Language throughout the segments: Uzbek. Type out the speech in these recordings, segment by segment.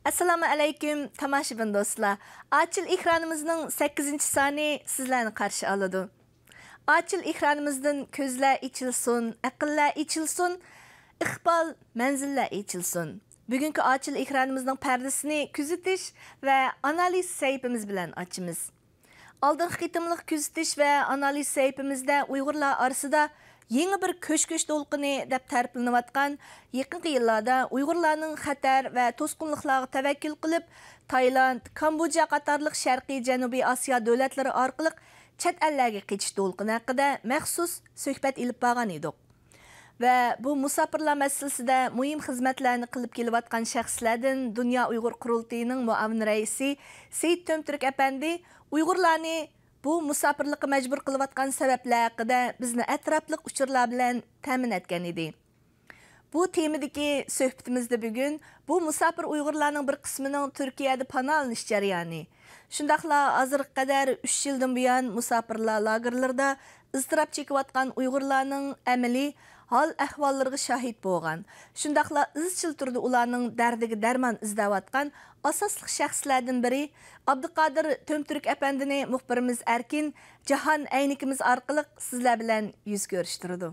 Assalamu alaykum tomoshabin do'stlar. Ochil ekranimizning 8-soni sizlarni qarshi oladi. Ochil ekranimizdan ko'zlar ichilsin, aqllar ichilsin, iqbol manzillar ichilsin. Bugungi ochil ekranimizning pardasini kuzatish va analiz sayfimiz bilan ochamiz. Oldingi qitimliq kuzatish va analiz sayfimizda Uyg'urlar orasida yangi bir ko'sh-ko'sh to'lqini deb ta'riflanayotgan yaqinqi yillarda Uyg'urlarning xatar va to'sqinliklarga tavakkul qilib, Tayland, Kamboja qatorliq Sharqiy Janubiy Osiyo davlatlari orqali chet ellarga ketish to'lqini haqida maxsus suhbat ilib borgan edik. Va bu musofirlar masalasida muhim xizmatlarni qilib kelayotgan shaxslardan Dunyo Uyg'ur qurultayining muavin raisi Seyit Tömtürk apandi Uyg'urlarni bu musofirlikqa majbur qilayotgan sabablar haqida bizni atrofliq uchurlar bilan ta'min etgan edi. Bu temadagi suhbatimizda bugun bu musofir Uyg'urlarning bir qismining Turkiyada panoh olish jarayoni, shundaqla hozirga qadar 3 yildan buyon musofirlar lagerlarida iztirob chekayotgan Uyg'urlarning amaliy hal ahvollariga shahid bo'lgan, shundaqla izchil turda ularning dardiga darmon izlayotgan asosli shaxslardan biri Abduqodir Tömtürk apandini muxbirimiz Erkin Jahon aynikimiz orqali sizlar bilan yuz ko'rishtirdi.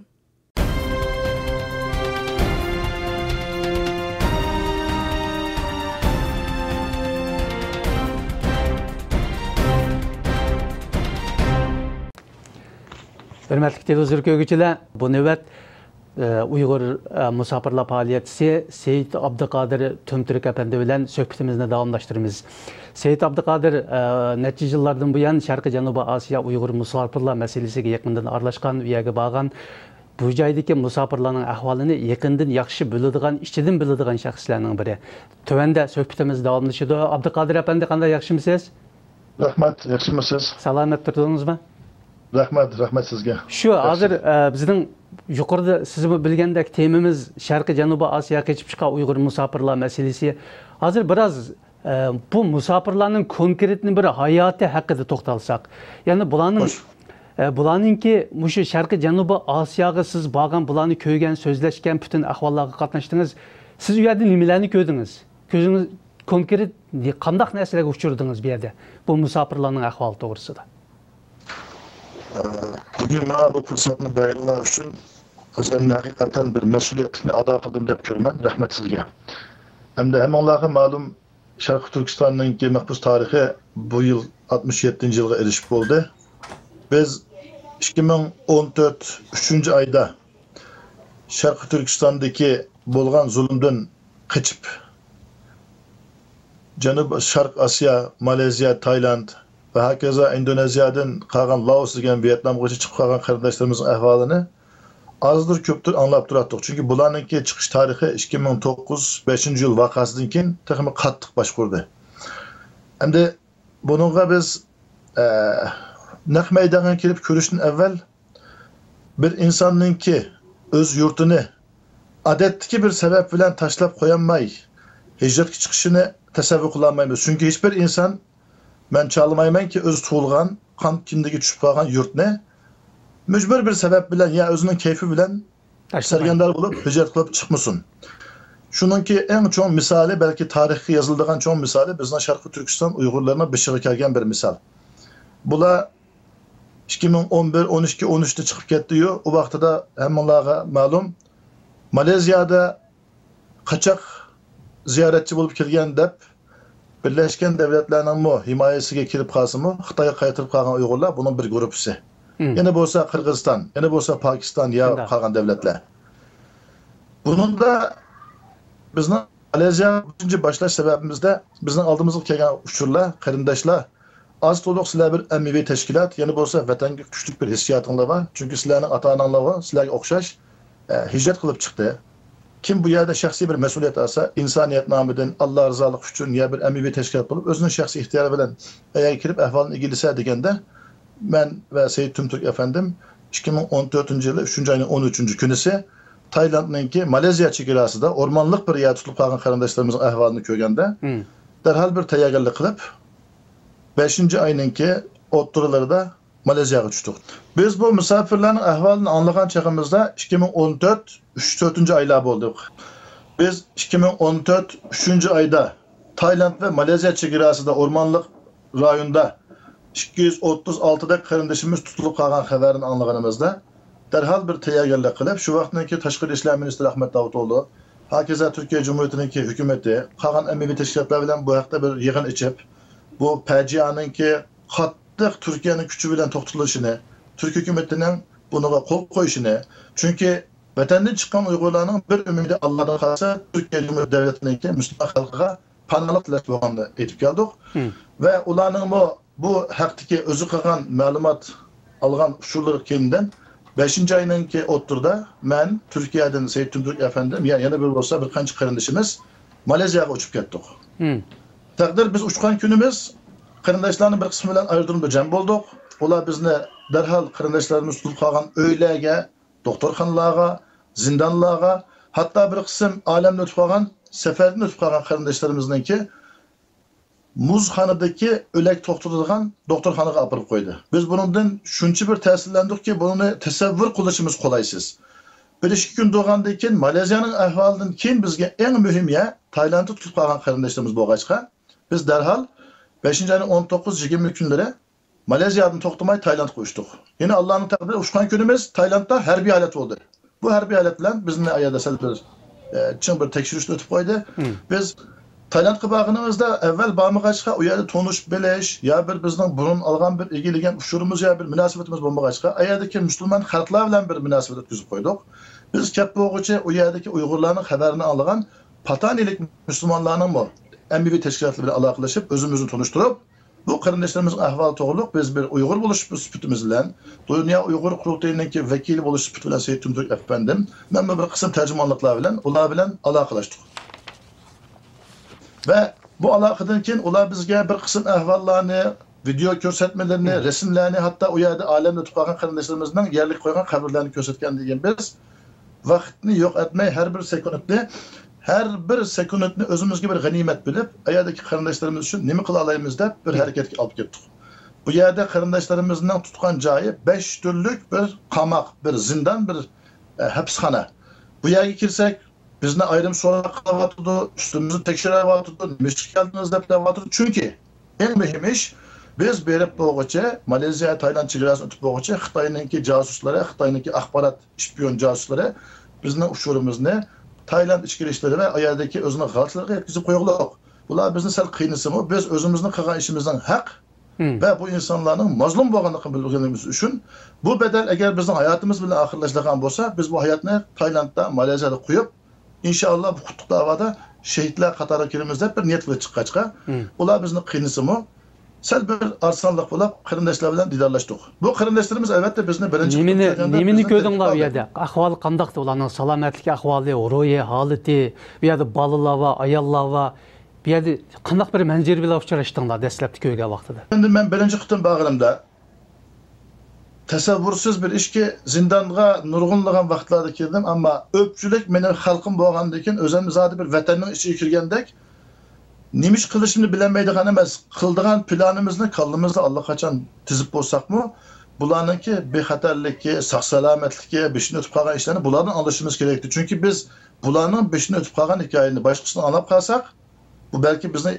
Hürmetli televizyon köygüçüler, bu nöbet Uyghur musafirlar faaliyetçisi Seyit Abduqodir Tömtürk efendi bilen söhbetimizni davamlaştırırız. Seyit Abduqodir neçe yıllardan bu yan Şarkı Janubi Asya Uyghur musafirlar meselesiga yakından aralashgan, uyaga borgan, bu joydagi musafirlarning ahvolini yaqindan yaxshi biladigan, ichidan biladigan shaxslarning biri. Tövende söhbetimiz davamlashadi. Abduqodir efendi, qanday yaxshimisiz? Rahmat, yaxshimisiz? Salomat turdingizmi? Rahmat sizga. Shu hozir bizning yuqorida siz bilgandek temamiz Sharqiy Janubiy Osiyoga kechib chiqqan Uyg'ur musofirlar masalasi. Hozir biroz bu musofirlarning konkretni bir hayoti haqida to'xtalsak. Ya'ni bularningki mushu Sharqiy Janubiy Osiyoga siz borgan, bularni ko'rgan, so'zlashgan, butun ahvollarga qatnashdingiz. Siz u yerda nimalarni ko'rdingiz? Ko'zingiz konkret qanday narsalarga uchurdingiz bu yerda? Bu musofirlarning ahvoli to'g'risida. Bugün bana bu fırsatını bayırlar için özellikle hakikaten bir mesuliyetini ada kıldım deyip görmen, rahmet sizge. Hem de hem Allah'a malum Şarkı Türkistan'ın ki mehbus tarihi bu yıl 67. yılga erişip oldu. Biz 2014 3. ayda Şarkı Türkistan'daki bolgan zulümden kaçıp Şark Asya, Malezya, Tayland ve hakeza Endonezya'dan kalgan Laos degan Vietnam'a çıkıp kalgan kardeşlerimizin ahvalini azdır köptür anlap durattık. Çünkü bularınki çıkış tarihi 2009 5. yıl vakasından keyin takımı kattık başkurdu. Hem de bununla biz nek meydana gelip görüşün evvel bir insanın ki öz yurtunu adetteki bir sebep bilen taşlap koyanmay, hicret çıkışını tasavvur kılamayız. Çünkü hiçbir insan ben çalmayman ki öz tuğulgan, kan kimdeki düşüp kalgan yurt ne? Mücbir bir sebep bilen ya özünün keyfi bilen sergendar bulup hicret kılıp çıkmışsın. Şununki en çok misali, belki tarihi yazıldığın çok misali bizden Şarkı Türkistan Uygurlarına beşiğe kelgen bir misal. Bula 2011, 12, 13'te çıkıp getdiyor. O vaxtda da hem onlara malum Malezya'da kaçak ziyaretçi bulup kelgen dep Birleşken Devletlerinin himayesiga kirip kalsımı, Xitayga qaytırıp kalgan Uygurlar bunun bir grupisi. Yine bolsa Kırgızistan, yine bolsa Pakistan ya kalgan devletler. Bunun da bizning Malezya birinci başlaş sebebimizde bizning aldığımız kelgan uçurlar, qarindoshlar az to'liq sizlar bir ammiviy tashkilot, yine bolsa vatanga kuchli bir hissiyatınlar var. Çünkü sizlarning ota-onanglar var, sizlarga o'xshash hijrat qilib chiqdi. Kim bu yerde şahsi bir mesuliyet alsa, insaniyet namıdan Allah rızalık üçün ya bir ammiviy teşkilat bulup, özünün şahsi ihtiyarı bilen eğer kirip ahvalını ilgilise degende, ben ve Seyit Tömtürk efendim 2014. yılı 3. ayının 13. günüsü Tayland'ınki Malezya çekirası da ormanlık bir yer tutup kalan kardeşlerimizin ahvalını köygende derhal bir teyyagerlik kılıp 5. ayınınki otturaları da Maleziyaga tushdik. Biz bu musafirlarning ahvolini anglagan chog'imizda 2014 3-4 oylar bo'ldik. Biz 2014 3-oyda Tayland ve Malezya chegarasida o'rmonlik rayonda 236 da qarindishimiz tutilib qolgan xabarini anglaganimizda derhal bir tayyorgarlik qilib, shu vaqtdagi Tashqi ishlar ministri Ahmet Davutoğlu, hokazo Turkiya Cumhuriyetining hukumati, qolgan amaliy tashkilotlar bilan bu haqda bir yig'in ichib, bu fajianinki qattiq Turkiyaning kuchi bilan to'xtatilishini, Turk hukumatining buniga qo'l qo'yishini, chunki vatandan chiqqan Uyg'urlarning bir umidi Allohdan qolsa, Turkiya Cumhuriyeti davlatininki musulmon xalqiga panohlik tilash bo'lganda aytib keldik. Ve ularning bu haqdagi o'zi qilgan ma'lumot olgan usullar keyindan 5-oyninki o'ttirda men Turkiyadan Seyit Tümtürk efendim, yana bir bo'lsa bir qancha qarindishimiz Maleziyaga uchib ketdik. Taqdir biz uchgan kunimiz qarindoshlarning bir qismi bilan aerodromda jam bo'ldik. Ular bizni darhol qarindoshlarimiz tutilib qolgan uylarga, doktorxonalarga, zindonlarga, hatto bir qism olamni o'tib qolgan, safardan o'tib qolgan qarindoshlarimizningki muzxonadagi o'lak to'xtatadigan doktorxonaga olib borib qo'ydi. Biz bundan shuncha bir ta'sirlandikki, buni tasavvur qilishimiz qolaysiz. 1-2 kun bo'lgandan keyin Maleziyaning ahvolidan keyin bizga eng muhimi Taylandda tutilib qolgan qarindoshlarimiz bo'lg'achqa, biz darhol 5-oyning 19-20 kunlari Maleziyadan to'xtamay Taylandga uchdik. Yine Allohning taqdiri ushgan kunimiz Taylandda harbiy holat bo'ldi. Bu harbiy holat bilan bizni ayada sal bir ching bir tekshirishni o'tib qo'ydi. Biz Taylandga borganimizda avval bormag'achqa u yerda tonish bilish, ya bir bizning burun olgan bir egilagan ushurimiz ya bir munosabatimiz bo'lmag'achqa, ayerdagi musulmon xalqlar bilan bir munosabat o'tkazib qo'ydik. Biz kep bo'g'ichi u yerdagi Uyg'urlarning xabarini olgan patanilik musulmonlarning amaliy tashkilotlar bilan aloqalashib, o'zimizni tanishtirib, bu qarindoshlarimiz ahvoli to'g'riliq biz bir Uyg'ur bo'lish sifatimiz bilan, Dunyo Uyg'ur qurultayining vakili bo'lish sifati bilan Seyit Tümtürk efendim, men bir qism tarjimonliklar bilan ular bilan aloqalashdik. Ve bu aloqadan keyin ular bizga bir qism ahvollarni, video ko'rsatmalarini, rasmlarni, hatto u yerda olamda o'tib qolgan qarindoshlarimizning yerlik qo'ygan qabrlarini ko'rsatgan degan biz vaqtni yo'q etmay har bir sekundni o'zimizga bir g'animat bilib, ayerdagi qarindoshlarimiz uchun nima qila olamiz deb bir harakatga olib ketdik. Bu yerda qarindoshlarimizning tutgan joyi 5 turlik bir qamoq, bir zindon, bir hapsxona. Bu yerga kirsak bizni ayrim so'roq qilyapti, üstümüzü tekshiryapti, nima ish qildingiz deb deyapti. Chunki eng muhim ish biz berib bo'g'icha Maleziya, Tayland chegarasini o'tib bo'g'icha Xitoyninki jasuslari, Xitoyninki axborot shpion jasuslari bizning ushurimizni Tayland ichki ishlari va ayerdagi o'zini g'alatilarga yetkazib qo'yganlar. Bular bizni sal qiynasimi, biz o'zimizni qilgan ishimizdan haq ve bu insanların mazlum bo'lganligini bilganimiz uchun bu bedel agar bizning hayotimiz bilan oxirlashadigan bo'lsa, biz bu hayotni Taylandda, Maleziyada qo'yib İnşallah bu qutlug davada şehitler qatoriga kiramiz deb bir niyat qilib chiqqachqa, ular bizni qiynasimi, sal bir arsonlik bo'lib qarindoshlar bilan didorlashdik. Bu qarindoshlarimiz albatta bizni birinchi nimani ko'rdinglar bu yerda? Ahvoli qandaqdi ularning salomatlik ahvoli, ruhiy holati, bu yerda bolalar va ayollar va bu yerda qandaq bir manzara bilan uchrashdinglar dastlabki ko'rgan vaqtida? Endi men birinchi qitim borganimda tasavvursiz bir ishga zindonga nurg'unlagan vaqtlarda kirdim, ammo ko'pchilik mening xalqim bo'lgandan keyin o'zimiz zodi bir vatanning ichiga kirgandek nima ish qilishimni bilmaydigan emas, qildigan planimizni kallimizda allaqachon tizib bo'lsakmi, bularningki bexatarligi, sog' salomatligi, beshini o'tib qolgan ishlarni bulardan olishimiz kerakdi. Chunki biz bularning beshini o'tib qolgan hikoyani boshqasini anlab qolsak, bu balki bizni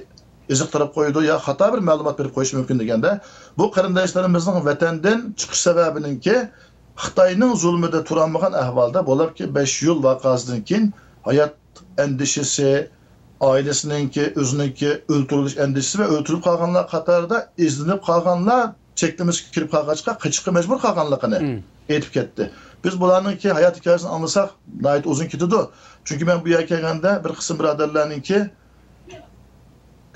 iziqtirib qo'ydi ya xato bir ma'lumot berib qo'yishi mumkin deganda, bu qarindoshlarimizning vatandan chiqish sababininki Xitoyning zulmida turolmagan ahvolda bo'libki 5 yil voqeasidan keyin hayot andishisi, oilasininki, o'zininki o'ldirilish andishisi va o'ldirib qolganlar qatorida izlanib qolganlar cheklimizga kirib qolgachqa qichishga majbur qolganligini aytib ketdi. Biz bularningki hayot hikoyasini anglasak, nihoyat uzun ketadi. Chunki men bu yerga kelganda bir qism birodarlarningki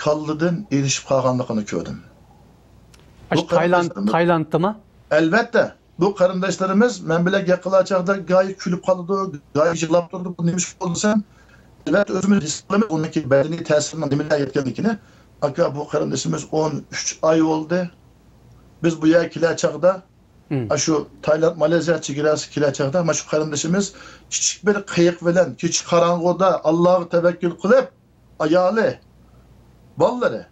kallıdan erişip qolganligini ko'rdim. Tayland'da mı? Albatta. Bu qarindoshlarimiz men bilan gapqilar chaqda go'yo kulib qoldi, go'yo yig'lab turdi. Bu nima ish bo'ldi sen? Albatta o'zimiz his qilamiz uniki badaniy ta'sirining nimalar yetganligini. Aka bu qarindoshimiz 13 oy bo'ldi. Biz bu yerga kelar chaqda shu Tayland Maleziya chegarasi kelar chaqda mana shu qarindoshimiz kichik bir qiyiq bilan kech qorong'uda Allohga tavakkul qilib ayoli bolaları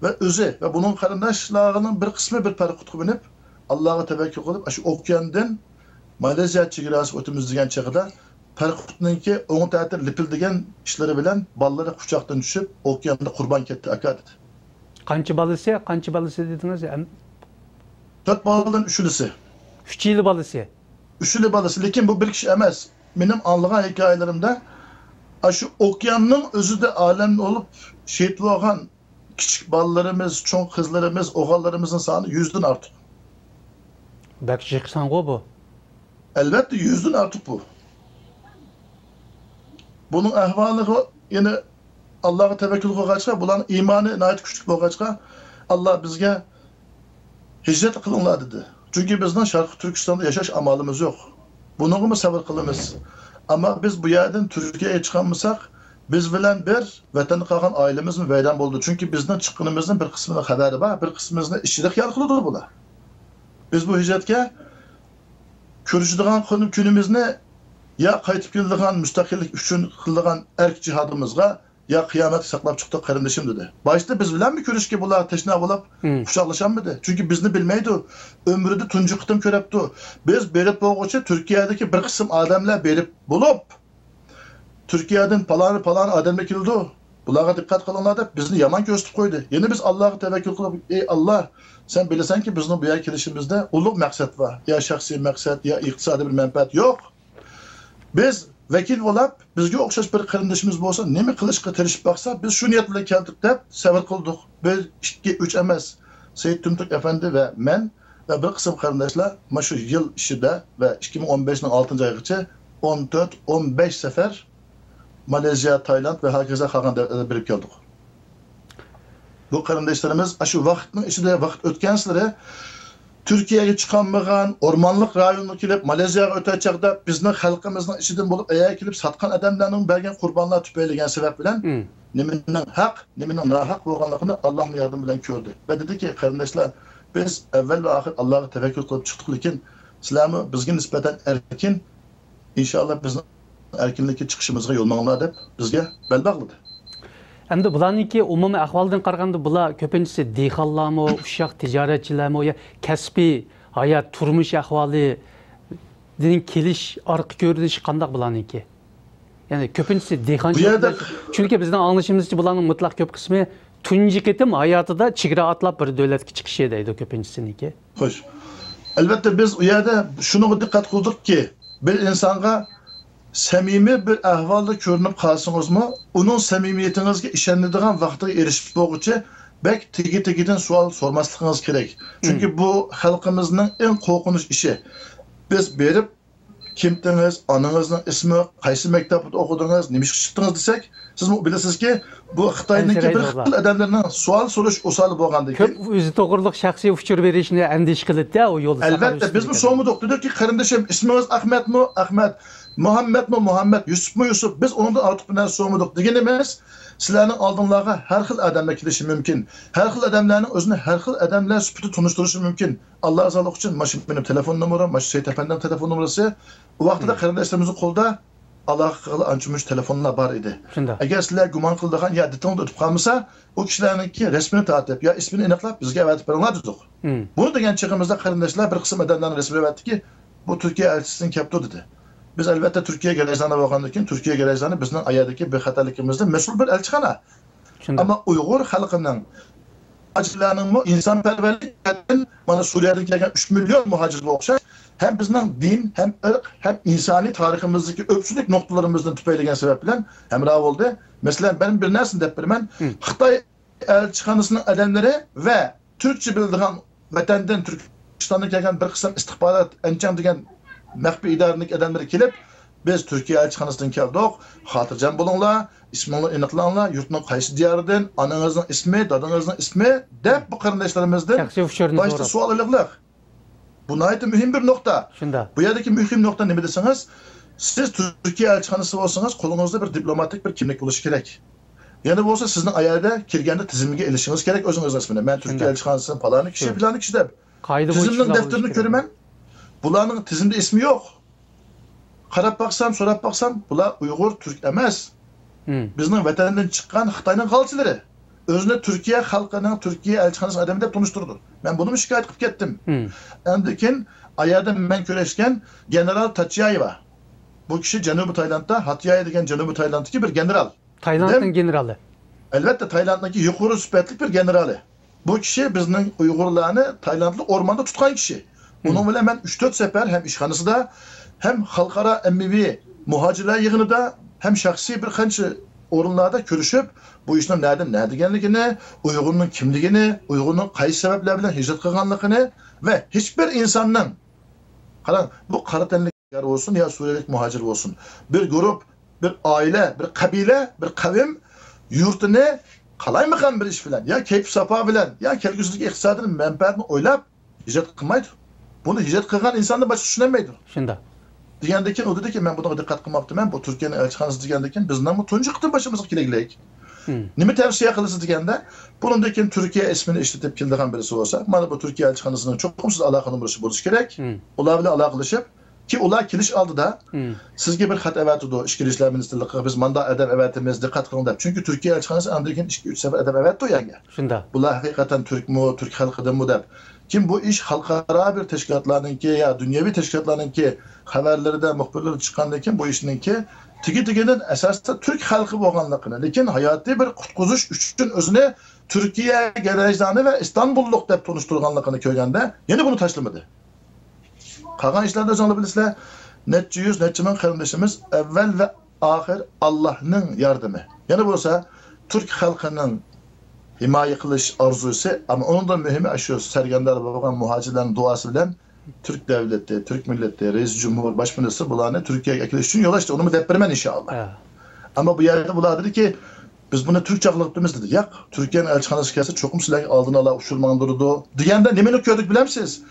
ve özü ve bunun qarindoshlarining bir qismi bir paraxutga binib Allah'a tevekkül qilib, shu okeandan Malezya chegarasi o'timiz degan chaqida Farqutninki o'ng ta'tir lipildigan ishlari bilan balları quchoqdan tushib, okeanda qurbon ketdi aka dedi. Qancha balasi dediniz? 4 baladan 3'lisi. 3 yil balasi. 3'lü balası, lekin bu bir kishi emas. Benim anlagan hikayelerimde şu okeanın özü de alemde olup şehit olgan küçük ballarımız, çoğun kızlarımız, oğallarımızın sani 100'den artık. Belki çıksan bu. Elbette 100'den artık bu. Bunun ahvalı yine Allah'a tevekkül koyacak, bulan imanı nayet küçük koyacak. Allah bizge hicret kılınlar dedi. Çünkü bizden Şarkı Türkistan'da yaşaş amalımız yok. Bunu mu sabır kılımız? Ama biz bu yerden Türkiye'ye çıkamırsak, biz bilen bir vətəni qalan ailemizin veydan oldu. Çünkü bizden çıkkınımızın bir kısmının haberi var, bir kısmımızın işçilik yargılıdır bula. Biz bu hicretke körüşüdüğün günümüzde ya qaytib keldiğin müstakillik üçün kıldığı erk cihadımızga ya kıyamet saklap çıktık kardeşim dedi. Başta biz bilen mi körüşke bula teşna bulup kuşaklaşan mıydı? Çünkü bizni bilmeydi. Ömrüde tuncu kıtım körepti. Biz berip boğuçu Türkiye'deki bir kısım adamlar berip bulup Türkiye'den palan adamlar kildi. Bulağa dikkat kılınlar da bizni yaman gösterip koydu. Yine biz Allah'a tevekkül kılıp ey Allah sen bilirsen ki bizim bu yer gelişimizde uluk maksat var. Ya şahsi maksat ya iktisadi bir menfaat yok. Biz vekil olup bizge okşaş bir kardeşimiz olsa ne mi kılıçka terişip baksa biz şu niyetle geldik de sever kıldık. 1, 2, 3 emez. Seyit Tümtürk Efendi ve men ve bir kısım kardeşler şu yıl işide ve 2015'in 6. ayıgıcı 14-15 sefer Malezya, Tayland ve herkese kalkan devletlere birip geldik. Bu kardeşlerimiz şu vaktin içinde vakit ötkensileri Türkiye'ye çıkanmagan, ormanlık rayonuna kilip Malezya'ya ötecekde bizden halkımızın içinden bulup eğer kilip satkan adamlarının belgen kurbanlar tüpeyleyen sebep bilen neminden hak, neminden nahak olganlıkını Allah'ın yardım bilen gördü. Ve dedi ki kardeşler biz evvel ve ahir Allah'a tevekkül kılıp çıktık lekin İslam'ı bizge nispeten erkin inşallah bizden erkinlikki çıkışımızga yolmağınlar dep bizge bel bağladı. Endi bularniki umumiy ahvoldan qaraganda bular ko'pinchisi dehqonlarmi, uşaq tijoratchilarmi yo kasbiy hayot, turmush ahvolidan kelish, orqa ko'rinishi qandoq bularniki? Ya'ni ko'pinchisi dehqonchilik. Chunki bizning anglashimizcha bularning mutlaq ko'p qismi tunji ketim hayotida chegara atlab bir davlatga chiqishi deydi ko'pinchisiniki. Xo'sh. Albatta biz u yerda shuni diqqat qildikki, bir insonga samimiy bir ahvolda ko'rinib qolsangizmi, uning samimiyatingizga ishonadigan vaqtga erishib bo'lguncha bek tegi-tegidan savol sormasligingiz kerak. Chunki bu xalqimizning eng qo'rqinch ishi. Biz berib kimdingiz, onangizning ismi, qaysi maktabda o'qidingiz, nima ish chiqdingiz desak, siz bilasizki, bu Xitoyniki bir xil odamlarning savol so'rash usuli bo'lgandan keyin ko'p o'zi to'g'riliq shaxsiy uchur berishni andish qiladi-da, u yo'lda. Albatta biz bu so'mudiq dediki, qarindashim, ismingiz Ahmadmi? Ahmad. Muhammedmi? Muhammed. Yusufmi? Yusuf. Biz ondan ortiq bir narsa so'mudiq deganimiz, sizlarning oldinglarga har xil odamlar kelishi mumkin. Har xil odamlarning o'zini har xil odamlar sifatida tunishtirishi mumkin. Alloh azoliq uchun mana mening telefon nomerim, mana Seyit Efendining telefon numarasi. U vaqtida qarindoshlarimizning qo'lida aloqa anchumush telefonlar bor edi. Agar sizlar gumon qildigan ya ditingda o'tib qolmasa, u kishilarningki rasmini tortib yo ismini aniqlab bizga avatib beringlar dedik. Buni degan chig'imizda qarindoshlar bir qism odamlarning rasmini avatdiki, bu Turkiya elchisining kapti dedi. Biz albatta Türkiye garajlarına bakgandan keyin Türkiye garajlarını bizning ayadagi bexatarligimizdan mas'ul bir elchixona. Ama Uyg'ur xalqining muhojirlarning insonparvarlikdan mana Suriyadan kelgan 3 million muhojirga o'xshash hem bizning din, hem irq, hem insoniy tariximizdagi o'psizlik nuqtalarimizdan tupaylagan sabab bilan hamroh bo'ldi. Masalan, ben bir narsani deb beraman. Xitoy elchixonasining odamlari va Türkçe bildigan vatandan Turkistondan kelgan bir qism istihborot ancham degan maxfiy idoraning odamlari kelib, biz Turkiya elchixonasidan keldik, xotirjam bo'linglar, ismingni aniqlanglar, yurtning qaysi diyoridan, onangizning ismi, dadangizning ismi deb bu qarindoshlarimizdan boshqa savol iliqliq. Bu nayta muhim bir nokta. Shunda. Bu yerdagi muhim nokta nima desangiz, siz Turkiya elchixonasi bo'lsangiz, qo'lingizda bir diplomatik bir kimlik bo'lishi kerak. Yana bo'lsa sizning ayarda kelganda tizimiga ilishingiz kerak o'zingizning ismini. Men Turkiya elchixonasidan falani kishi deb. Tizimning daftarini ko'raman. Bularning tizimde ismi yok. Qarab baksam, so'rab baksam, bular Uyg'ur, Türk emas. Bizning vatandan chiqqan Xitoyning qalchilari. özünü Türkiye halkının, Türkiye elçixanası adamı deb tunuşturdu. Ben bunu şikayet qilib ketdim. Endikin ayarda ben köleşken General Tatyayeva. Bu kişi Janubi Tayland'da Hatyaya degan Janubi Tayland'daki bir general. Tayland'ın generali. Elbette Tayland'daki yukarı süperlik bir generali. Bu kişi bizning Uygurlarını Taylandlı ormanda tutkan kişi. Onun bilen ben 3-4 sefer hem işxanasida hem halkara emmivi muhacirler yığınıda hem şahsi bir qancha orunlarda görüşüp bu işin nereden deganligini, Uygur'un kimligini, Uygur'un qaysi sebepler bilen hicret qilganligini ve hiçbir insanın qarang, bu qora tenliklar olsun ya Suriyelik muhacir olsun, bir grup, bir aile, bir kabile, bir kavim yurtini qalaymagan bir iş bilen ya keyif safa bilen ya kelgüsüdeki iqtisodini menfaatini o'ylab hicret qilmaydi. Bunu hicret qilgan insonni boshqa tushunmaydi. Shunda. Degandan keyin u dediki, men bunga diqqat qilmabdiman. Bu Turkiyaning elchixonasi degandan keyin bizdan bu tunji qitim boshimizga kelaylik. Nima tavsiya qilasiz deganda, bundan keyin Turkiya ismini ishlatib keldigan birisi bo'lsa, mana bu Turkiya elchixonasining cho'qimsiz aloqa numerishi bo'lishi kerak. Ular bilan aloqalashib ki ular kelish oldida sizga bir xat avatdi Ichki ishlar ministrligiga biz manda adab avatimiz diqqat qiling deb. Chunki Turkiya elchixonasi andan keyin 2-3 safar adab avatdi yanga. Shunda. Bular haqiqatan Turkmu, Turk xalqidanmi deb. Kim bu iş xalqaro bir tashkilotlarningki ya dunyoviy tashkilotlarningki xabarlarida muxbirlar chiqqandan keyin bu ishninki tigi-tigidan asosda Turk xalqi bo'lganligini, lekin hayotiy bir qutqizish uchun o'zini Turkiya garajlari va Istanbulluq deb tunishtirganligini ko'rganda, yana buni tashlamadi. Qolgan ishlarda o'zinglar bilasizlar, necha yuz, necha ming qarindoshimiz avval va oxir Allohning yordami. Yana bo'lsa Turk xalqining himoya qilish orzusi, ama ondan muhimi shu sargandar bo'lgan muhojirlarning duosi bilan Türk devleti, Türk milleti, reis cumhur, baş ministri bularni Türkiye'ye ekilish uchun yo'l ochdi. Uni deb beraman inshaalloh. Ama bu yerde bular dedi ki, biz buni Türkçe qilibmiz dedi. Yo'q, Turkiyaning elchixonasi kelsa cho'qim sizlarga oldin ola ushurmandurdi. Deganda nimani ko'rdik bilamsiz?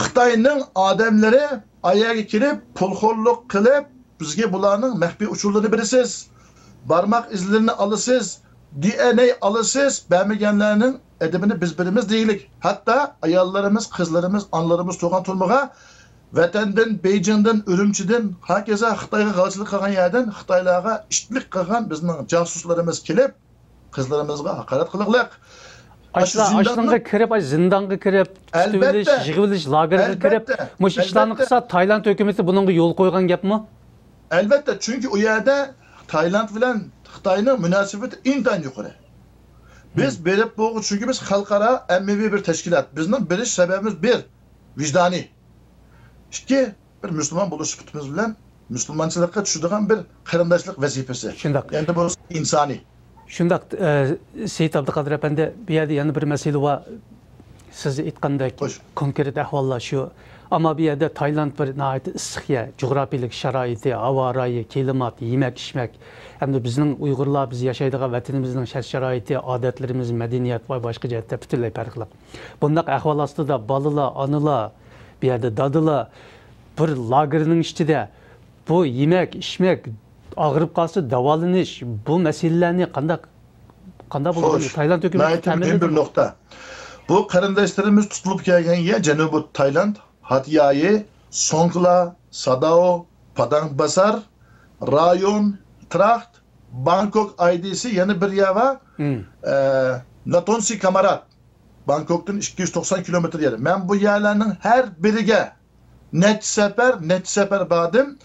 Xitoyning odamlari ayaga kirib, pulxo'rlik qilib, bizga bularning maxfiy uchurlarini berasiz. Barmoq izlarini olasiz. DNA alısız, bəmigenlərinin edibini biz birimiz deyilik. Hatta ayallarımız, kızlarımız, anlarımız toğan turmağa vətəndən, Beycin'dən, Ürümçidən, hakeza Xitayga qalçılıq qılğan yerdən Xitaylarga işlik qılğan bizning casuslarımız kelib, kızlarımızga hakaret qılıqlıq. Aşlanga kirib, zindanga kirib, tütübiliş, yığıbiliş, lagerga kirib, muş işlarni qilsa Tayland hökuməti bununğa yol qoyğan gapmi? Elbette, çünkü o yerde Tayland bilen Xitayning münasibati intayin yuqori. Biz berib bu çünkü biz xalqaro ammaviy bir tashkilot. Bizning berish sababimiz bir, vijdoniy. İki, bir musulmon bo'lish sifatimiz bilan musulmonchilikqa tushadigan bir qarindoshlik vazifasi. Shundoq. Endi bu insoniy. Shundoq, Seyit Abduqodir apandi, bu yerda yana bir masala bor. Siz aytgandek konkret ahvollar shu. Ama bir yerde Tayland bir nəhayət issiq yer, coğrafiyalik şəraiti, hava rayı, klimat, yemək, içmək. Hem de bizim Uygurlar, biz yaşaydığı vətənimizin şəraiti, adətlərimiz, mədəniyyət və başqa cəhətdə bütünlüy fərqli. Bundaq əhval aslında balılar, anılar, bir yerde dadılar, bir lagerinin içində bu yemək, içmək, ağırıb qalsa davalanış, bu məsələlərini qandaq bulunur? Tayland hökuməti təmin edir. Bir nokta. Bu qarindaşlarımız tutulup gələn yer Cənubi Tayland, Hatyai, Songkhla, Sadao, Padang Basar, Rayon, Tracht, Bangkok ID'si yeni bir yer var. Natonsi Kamarat. Bangkok'tan 290 kilometre yeri. Ben bu yerlerinin her birige net sefer badım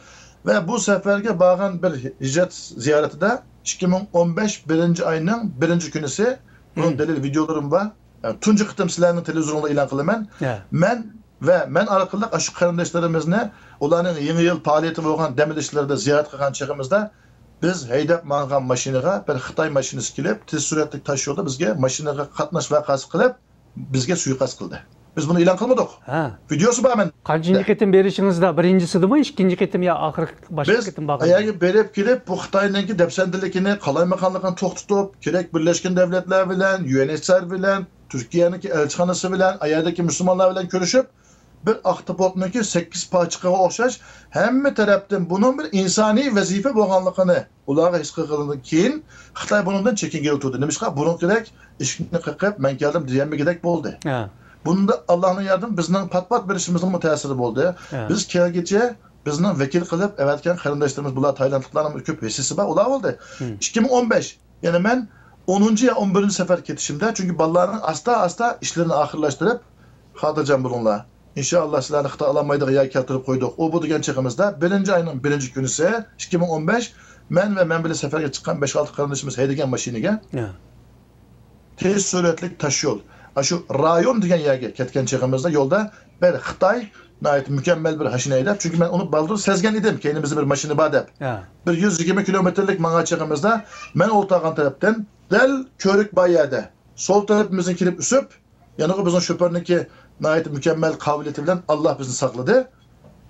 ve bu seferge bağın bir hicret ziyareti de 2015 birinci ayının birinci günüsü. Bunun delil videolarım var. Yani, tuncu kıtım sizlerin televizyonda ilan kılımen. Men arqılıq şu qarindaşlarımızı ularning yeni yıl fəaliyyəti bo'lgan demilishlarda ziyorat qilgan chig'imizda biz haydab mangan mashinaga bir Xitoy mashinasi kelib, tez suratli tosh yo'lda bizga mashinaga qatnash vaqasi qilib, bizga suiqasd qildi. Biz bunu ilan qilmadik. Videosi bor men. Qancha qitim berishingizda birinchisidimi, ikkinchi qitim yo oxirgi boshqa qitim bo'lgan? Biz ayaga berib kelib, bu Xitoyning dafsandiligini, qalaymaganligini to'xtatib, kerak Birleşmiş Devletler bilan, UNHCR bilan, Türkiye'nin elçixonasi bilan, ayerdagi musulmonlar bilan ko'rishib, bir ahtapotniki 8 parçaga o'xshash hamma tarafdan bunun bir insoniy vazifa bo'lganligini ularga his qilgandan keyin Xitoy bundan chekinga o'tdi. Nimishqa bunun kerak ishni qilib men keldim deganmigidek bo'ldi. Bunda Allohning yordami bizning pat-pat berishimizning ta'siri bo'ldi. Biz kelgacha bizning vakil qilib avatgan qarindoshlarimiz bular Taylandliklarning ko'p hissasi bor, ular bo'ldi. 2015 yani men 10. ya 11. sefer ketişimde. Çünkü ballarının asta işlerini ahırlaştırıp hatırlayacağım bununla. İnşallah sizlerle hıta alamaydık ya keltirip koyduk. O bu degan çekimizde 1. ayının 1. günü ise 2015 men bile seferge çıkan 5-6 kardeşimiz heydigen maşiniga tez süratlik taş yol. Şu rayon degan yerge ketken çekimizde yolda bir Xitay nayet mükemmel bir haşine eylep. Çünkü ben onu baldır sezgen idim. Kendimizi bir maşini badep. Bir 120 kilometrelik manga çekimizde men oltağın taraftan del körük bayada. Sol tarafımızın kilip üsüp yanığı bizim şoförünki nayet mükemmel kabiliyeti bilen Allah bizni sakladı.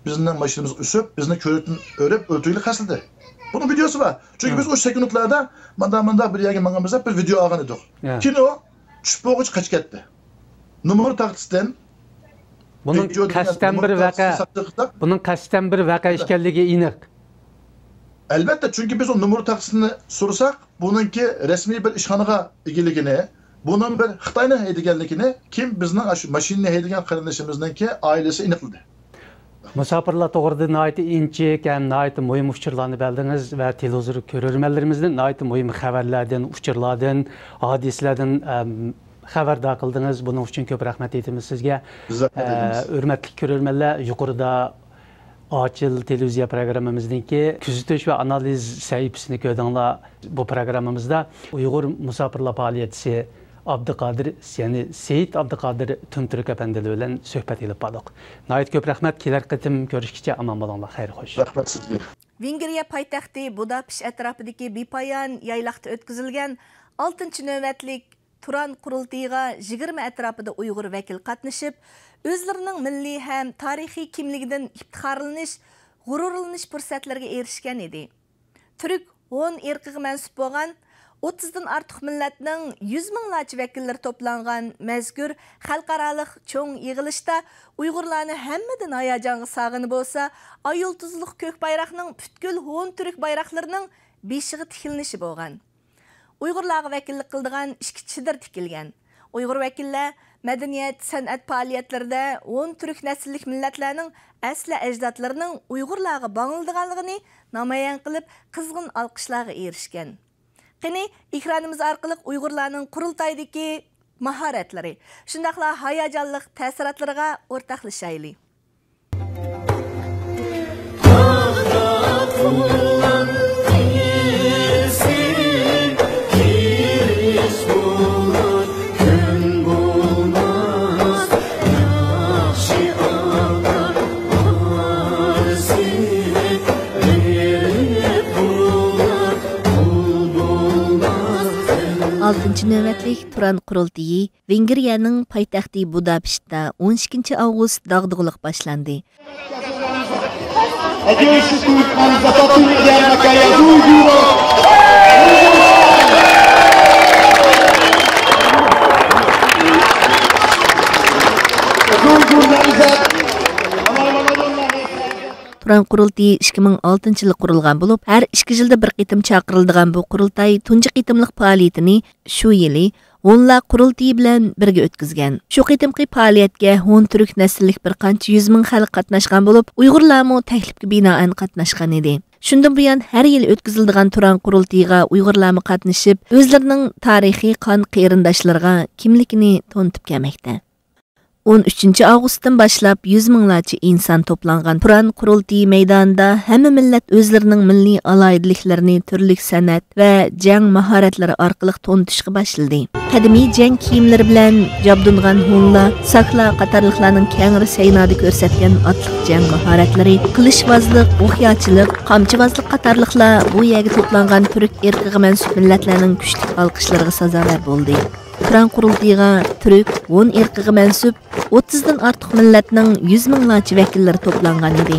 Bizden maşinimiz üsüp, bizden körükün örüp örtüyle kasıldı. Bunun videosu var. Çünkü biz o sekundlarda manda bir yerge mangamızda bir video ağan edik. Kino çüpboğuç kaç gitti. Numara taktisten bunun kasten bir vaka işkenligi iniq. Elbette çünkü biz o numara taksisini sorsak bununki resmi bir işxanaga egiligini, bunun bir Xitayning heydiganligini kim bizning mashinani heydigan qarindashimizningki ailesi iniqladi. Musafirlar to'g'rida nihoyatda inchik ham nihoyatda muhim uchurlarni bildingiz va televizor ko'rurmanlarimizdan nihoyatda muhim xabarlardan, uchurlardan, hodisalardan xabardor qildingiz. Buning uchun ko'p rahmat aytamiz sizga. Hurmatli ko'rurmanlar, yuqorida Açıl televiziya programmamizdagi kuzatish va analiz sahifasini ko'rdinglar. Bu programmamizda Uyg'ur musafirlar faoliyatchisi Abduqodir, ya'ni Seyit Abduqodir Tumturk apandili bilan suhbat qilib bordik. Nihoyat ko'p rahmat. Kelar qitim ko'rishgacha amon bo'linglar. Xayr xo'sh. Rahmat sizga. Vengriya poytaxti Budapest atrofidagi bepoyon yayloqda o'tkazilgan 6-navbatlik Turan qurultiyiga 20 atrofida Uyg'ur vakil qatnashib, o'zlarining milliy ham tarixiy kimligidan iftixorlanish, g'ururlanish fursatlariga erishgan edi. Turk 10 irqiga mansub bo'lgan 30 dan ortiq millatning 100 minglarcha vakillari to'plangan mazkur xalqarалық cho'ng yig'ilishda Uyg'urlarni hammadan hayajonga sog'ini bo'lsa, ay yulduzliq ko'k bayroqning butkul 10 turk bayroqlarining beshiga tikilinishi bo'lgan. Uyg'urlarga vakillik qildigan ikki chidir tikilgan. Uyg'ur vakillar madaniyat, san'at faoliyatlarida 10 turk nasllik millatlarning asli ajdodlarining Uyg'urlarga bağıldiganligini namoyon qilib, qizg'in olqishlarga erishgan. Qani ekranimiz orqali Uyg'urlarning qurultaydagi mahoratlari, shundaqla hayajonli ta'sirotlarga o'rtoqlashaylik. Navbatlik Turan qurultiyi Vengriyaning poytaxti Budapestda 12 avgust dag'dug'liq boshlandi. Turan qurultiyi 2006 yılı qurulgan bo'lib, har 2 yilda bir qitim chaqiriladigan bu qurultay tunji qitimliq faoliyatini shu yili Onlar qurultiyi bilan birga o'tkazgan. Shu qitimqi faoliyatga 10 turk nasllik bir qancha 100 ming xalq qatnashgan bo'lib, Uyg'urlarmi taklifga binoan qatnashgan edi. Shundan buyon har yil o'tkaziladigan Turan qurultiyiga Uyg'urlarmi qatnashib, o'zlarining tarixiy qon qarindoshlariga kimligini to'ntib kelmoqda. 13 avgustdan başlap 100 minglarcha inson to'plangan Turan qurultiyi maydonida hamma millat o'zlarining milliy aloyidliklarini turli san'at va jang mahoratlari orqali to'ntishga boshladi. Qadimiy jang kiyimlari bilan jabdungan hunlar, saklar qatorliqlarning kengri saynoda ko'rsatgan otliq jang mahoratlari, qilishvozlik, o'qyachilik, qamchivozlik qatorliqlar bu yerga to'plangan turk irqiga mansub millatlarning kuchli olqishlariga sazovor bo'ldi. Turan qurultiyiga turk 10 irqiga mansub 30 dan ortiq millatning 100 minglarcha vakillari to'plangan edi.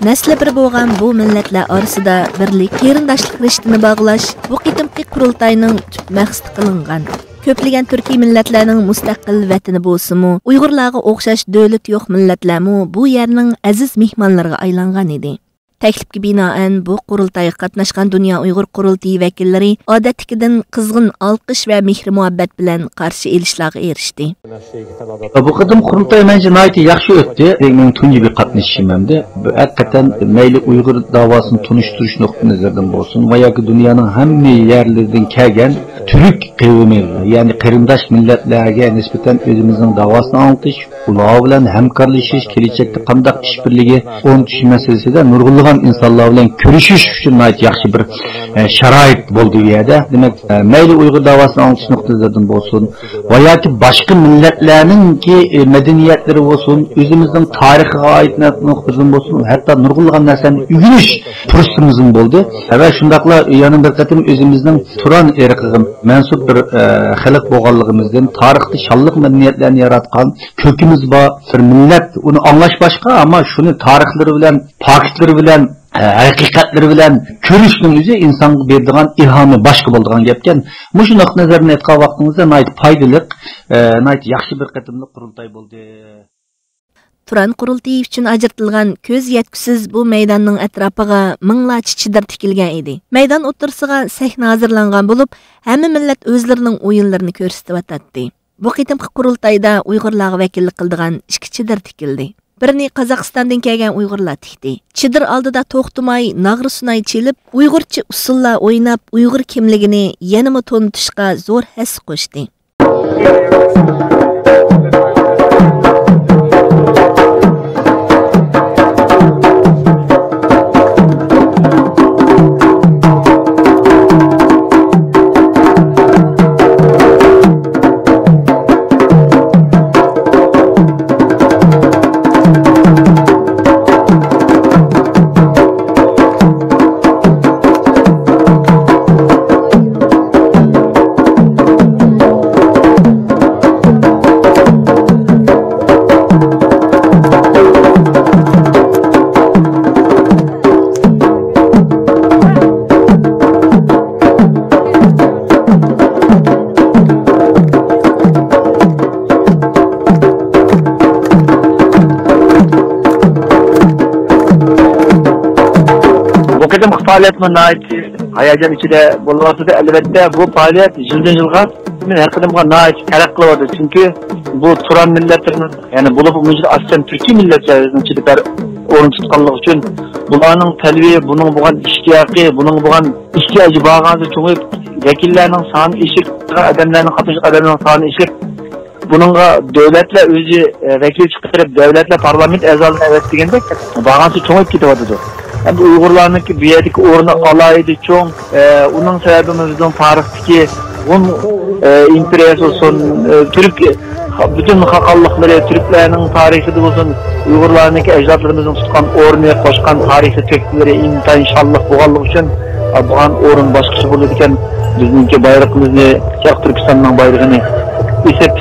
Nasli bir bo'lgan bu millatlar orasida birlik, qarindoshlik rishtini bog'lash bu qitimqi qurultayning tub maqsadi qilingan. Ko'plagan turkiy millatlarning mustaqil vatani bo'lsa-mu, Uyg'urlarga o'xshash davlat yo'q millatlarmi bu yerning aziz mehmonlariga aylangan edi. Taklifga binoan bu qurultayga qatnashgan Dunyo Uyg'ur qurultiyi vakillari odatdagidan qizg'in olqish va mehr-muhabbat bilan qarshi elishlarga erishdi. Bu qadim qurultay menga nihoyatda yaxshi o'tdi. Men tunji bir qatnashishim hamda haqiqatan mayli Uyg'ur davosini tunishtirish nuqtai nazaridan bo'lsin va yoki dunyoning hamma yerlaridan kelgan Türk kavmi, yani qarindosh millatlarga nisbatan o'zimizning davosini anglatish, ular bilan hamkorlashish, kelajakda qanday ishbirligi o'rnatish masalasida nurg'unlagan insonlar bilan ko'rishish uchun yaxshi bir sharoit bo'ldi bu yerda. Demak, mayli Uyg'ur davosini anglatish nuqtasidan bo'lsin, va yoki boshqa millatlarningki madaniyatlari bo'lsin, o'zimizning tarixiga oid nuqtasidan bo'lsin, hatto nurg'unlagan narsani o'rganish fursatimiz bo'ldi. Va shundaqla yana bir qatim o'zimizning Turan irqiga mansub bir xalq bo'lganligimizdan tarixda shonliq madaniyatlarni yaratgan ko'kimiz bor bir millat, uni anglash boshqa, ammo shuni tarixlari bilan, faktlar bilan, haqiqatlari bilan ko'rishning o'zi insonga beradigan ilhomi boshqa bo'ladigan gapkan. Mushu nuqta nazardan aytgan vaqtingizda foydali, yaxshi bir qatimli qurultoy bo'ldi. Turan qurultayı üçün ajırtılgan көз yetkisiz bu meydanның ətrafıga minglarcha chidir tikilgan edi. Meydan o'tirsiga sahna hazırlangan bo'lib, hamma millat o'zlarining o'yinlarini ko'rsatib atadi. Bu qitimqi qurultayda Uyg'urlarga vakillik qildigan 2 chidir tikildi. Birini Qozog'istondan kelgan Uyg'urlar tikdi. Chidir oldida to'xtamay nag'ri sunay chelib, Uyg'urcha usullar o'ynab, Uyg'ur kimligini yanama tonitishga zo'r his qo'shdi. Faaliyetmen ait hayacan içinde bulunması elbette bu faaliyet yıldan yılga her kadımga ait terakki oldu. Çünkü bu Turan milletlerinin yani bulup meclis aslen Türkiye milletlerinin içinde bir orun tutkanlık için bunların telvi, bunun bulan iştiyakı, bunun bulan ihtiyacı bağlantısı çünkü vekillerinin sahne işik, adamlarının katışık adamlarının sahne işik bununla devletle özü vekil çıkarıp devletle parlament ezalarına evet degende bağlantısı çok gidiyordu. Yani Uygurlar'ınki bir yerdeki orunu alaydı çoğun, onun sebebimizden tarihteki imperiyası olsun, Türk, bütün hakallıkları, Türklerinin tarihi de olsun, Uygurlar'ınki ecdatlarımızın tutkan orunu, koşkan tarihi teknikleri, inşallah buğallık için buğan orun başkası bulurken bizimki bayrağımızı, Şarkı Türkistan'ın bayrağını isip,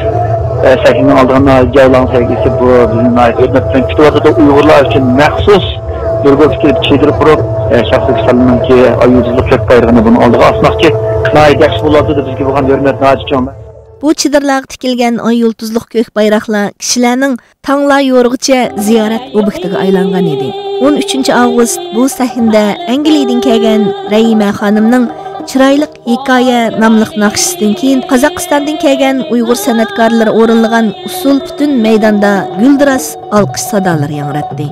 Sekin'in aldığına cevlan sevgisi bu bizim ait örnekten kütüvada da Uygurlar için məxsus Durga fikir çedir kurup, Şarkı Türkistan'ınki ayyucuzluk kök bayrağını bunu aldığı asmak ki nait yaxşı buladı da bizgi buğan örnek naci çoğun. Bu chidirlarga tikilgan ay yulduzliq ko'k bayroqlar kishilarning tanglar yo'rg'icha ziyorat obyektiga aylangan edi. 13 avgust bu sahnada Angliyadan kelgan Rayima xonimning Chiroyli hikoya nomli naqshidan keyin Qozog'istondan kelgan Uyg'ur san'atkorlari o'rinlagan usul butun maydonda guldiras olqish sadolari yangratdi.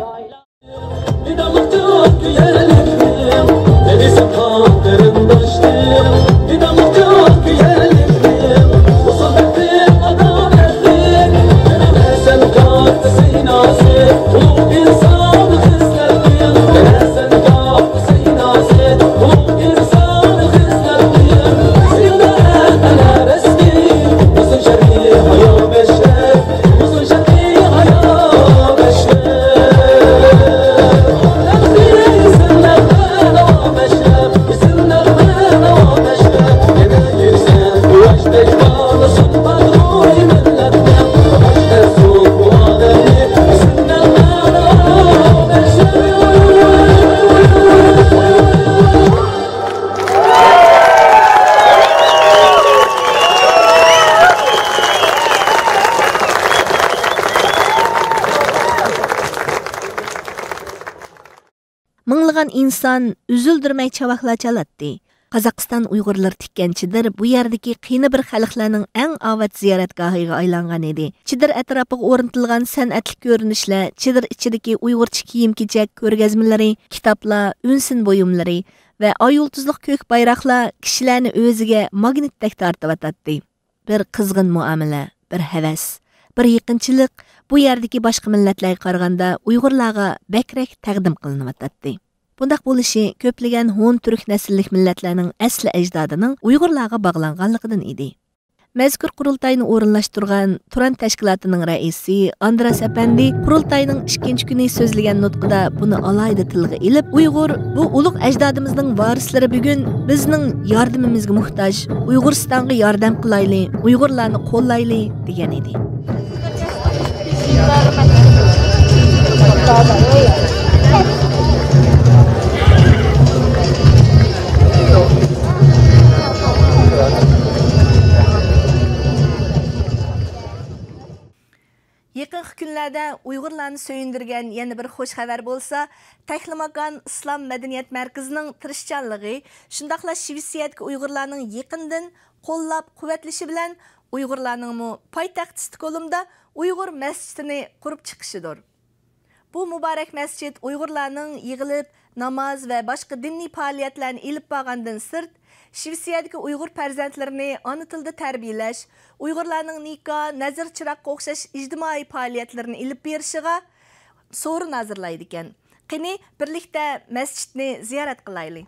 Minglagan inson üzüldürmey çavaqlar çalatdi. Qozog'iston Uyg'urlar tikkan chidir bu yerdagi qiyni bir xalqlarning eng avat ziyoratgohiga aylangan edi. Chidir atrofiga o'rnatilgan san'atli ko'rinishlar, chidir ichidagi Uyg'urcha kiyim-kechak ko'rgazmalari, kitoblar, unsin buyumlari va oy yulduzliq ko'k bayroqlar kishilarni o'ziga magnitdek tortib bir qizg'in muomala, bir havas, bir yaqinchilik bu yerdagi boshqa millatlarga qaraganda Uyg'urlarga bakrak taqdim qilinib. Bundaq bo'lishi ko'plagan Hun turk nasllik millatlarning asli ajdodining Uyg'urlarga bog'langanligidan edi. Mazkur qurultayni o'rinlashtirgan Turan tashkilotining raisi Andras Apandi qurultayning 2-kuni so'zlagan nutqida buni alayda tilga ilib, Uyg'ur bu ulug' ajdodimizning varislari bugun bizning yordamimizga muhtoj, Uyg'uristonga yordam qilayli, Uyg'urlarni qo'llayli degan edi. Yaqinqi kunlarda Uyg'urlarni söyindirgan yana bir xo'sh xabar bo'lsa, Taxlamakan Islom madaniyat markazining tirishchanligi, shundaqla Shvetsiyadagi Uyg'urlarning yaqindan qo'llab-quvvatlashi bilan Uyg'urlarning poytaxt Stokgolmda Uyg'ur masjidini qurib chiqishidir. Bu muborak masjid Uyg'urlarning yig'ilib namoz va boshqa diniy faoliyatlarni ilib borgandan sirt, Shvetsiyadagi Uyg'ur farzandlarini ona tilda tarbiyalash, Uyg'urlarning nikoh, nazar chiroqqa o'xshash ijtimoiy faoliyatlarini ilib berishiga so'rin hozirlaydi ekan. Qani birlikda masjidni ziyorat qilaylik.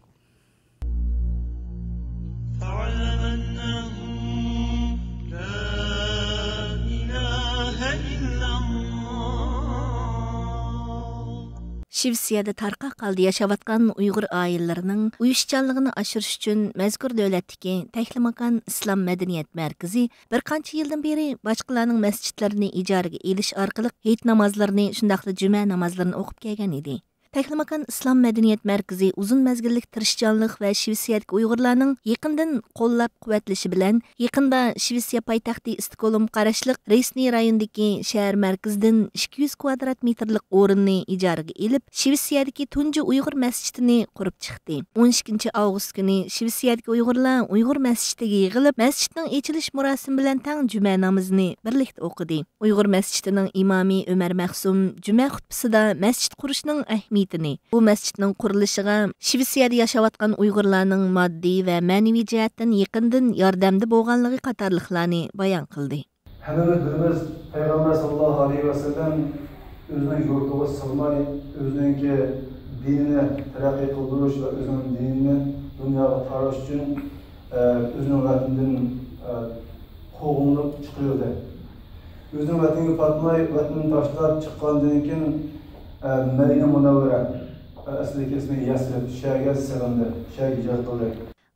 Shvetsiyada tarqaldi yaşavatgan Uyg'ur oilalarining uyushchanligini oshirish uchun mazkur davlatdagi Taxlamakan Islom madaniyat markazi bir qancha yildan beri boshqalarning masjidlarini ijaraga elish orqali hayit namozlarini, shundaqla juma namozlarini o'qib kelgan edi. Taxlamakan Islom madaniyat markazi uzun mezgillik tirishchanlik va Shvetsiyadagi Uyg'urlarning yaqindan qo'llab-quvvatlashi bilan yaqinda Shvetsiya poytaxti Stokgolm qarashliq resmi rayondagi shahar markazidan 200 kvadrat metrlik o'rinni ijaraga elib, Shvetsiyadagi tunji Uyg'ur masjidini qurib chiqdi. 12 avgust kuni Shvetsiyadagi Uyg'urlar Uyg'ur masjidiga yig'ilib, masjidning ochilish murosimi bilan tang juma namozini birlikda o'qidi. Uyg'ur masjidining imomi Umar Mahsum juma xutbasida masjid qurishning bu masjidning qurilishiga Shvetsiyada yashayotgan Uyg'urlarning moddiy va ma'naviy jihatdan yaqindan yordamda bo'lganligi qatorliqlarni bayon qildi. Hammamiz bilamiz, Payg'ambar sallallohu alayhi vasallam o'zining yo'liga sig'may, o'zining dinini taraqqiy qildirish va o'zining dinini dunyoga tarish uchun o'zining vatanidan quvg'inib chiqirdi. O'zining vataniga qatmay, vatanini tashlab chiqqandan keyin Madina Munawvara asli ismi Yasrib shaharga sig'indi, shaharga ijod qildi.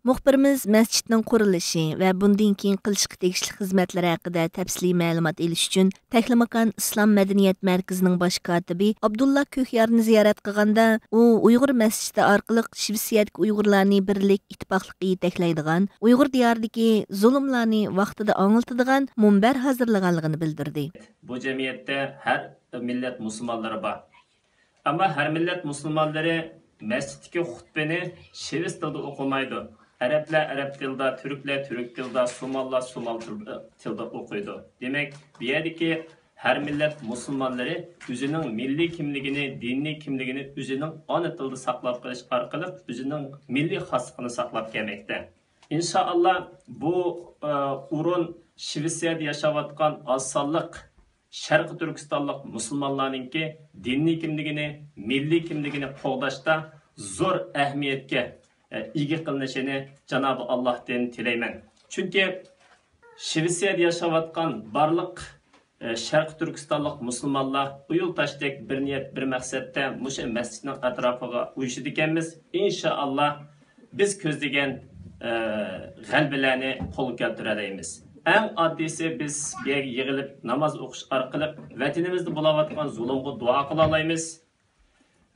Muxbirimiz masjidning qurilishi va bundan keyin qilishga tegishli xizmatlar haqida tafsiliy ma'lumot olish uchun Taxlamakan Islom madaniyat markazining bosh kotibi Abdulla Ko'hyarni ziyorat qilganda, u Uyg'ur masjidi orqali Shvetsiyadagi Uyg'urlarni birlik, ittifoqlikka yetaklaydigan, Uyg'ur diyoridagi zulmlarni vaqtida anglitadigan munbar hozirlaganligini bildirdi. Bu jamiyatda har millat musulmonlari bor. Ama her millet Müslümanları mescitteki hutbeni şevis tilde okumaydı. Araplar Arap tilde, Türkler Türk tilde, Somallar Somal tilde okuydu. Demek bir yerdeki her millet Müslümanları özünün milli kimliğini, dini kimliğini özünün ana tilde saklap kılış arkalık özünün milli haslıkını saklap gelmekte. İnşallah bu urun Şvetsiyada yaşavatkan azsallık Şarkı Türkistanlık Müslümanlarınki dinni kimligini, milli kimligini qo'g'dashda zo'r ahamiyatga ega qilinishini Cenab-ı Allah'tan tileymen. Çünkü Shvetsiyada yaşayotgan barliq Şarkı Türkistanlık Müslümanlar bu yıl taşdek bir niyet, bir maqsadda mushu masjidning atrofiga uyushdi ekanmiz. İnşallah biz ko'zlagan g'albalarni qo'lga keltiramiz. En addisi biz bir yerga yig'ilib namoz o'qish orqali vatanimizda bo'layotgan zulmga duo qila olamiz.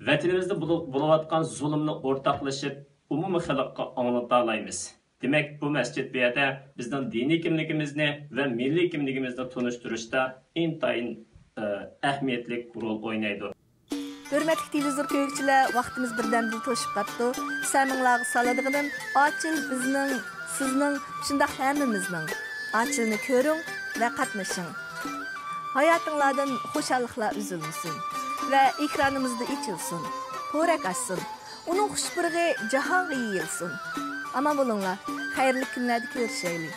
Vatanimizda bo'layotgan zulmni o'rtoqlashib, umumiy xalqqa anglata olamiz. Demak, bu masjid bu yerda bizning diniy kimligimizni va milliy kimligimizni tunishtirishda intayin ahamiyatli rol o'ynaydi. Hürmetli televizor ko'ruvchilar, vaqtimiz birdamda to'shib qoldi. Saminglarga saladiganim, ochil bizning, sizning, shundaq hammamizning Açılını körün ve katmışın. Hayatınlardan hoşallıklar üzülmüşsün ve ekranımızda içilsin, porak açsın. Onun xushburg'i jahonga yeyilsin. Aman bo'linglar. Xayrli kunlarda ko'rishaylik.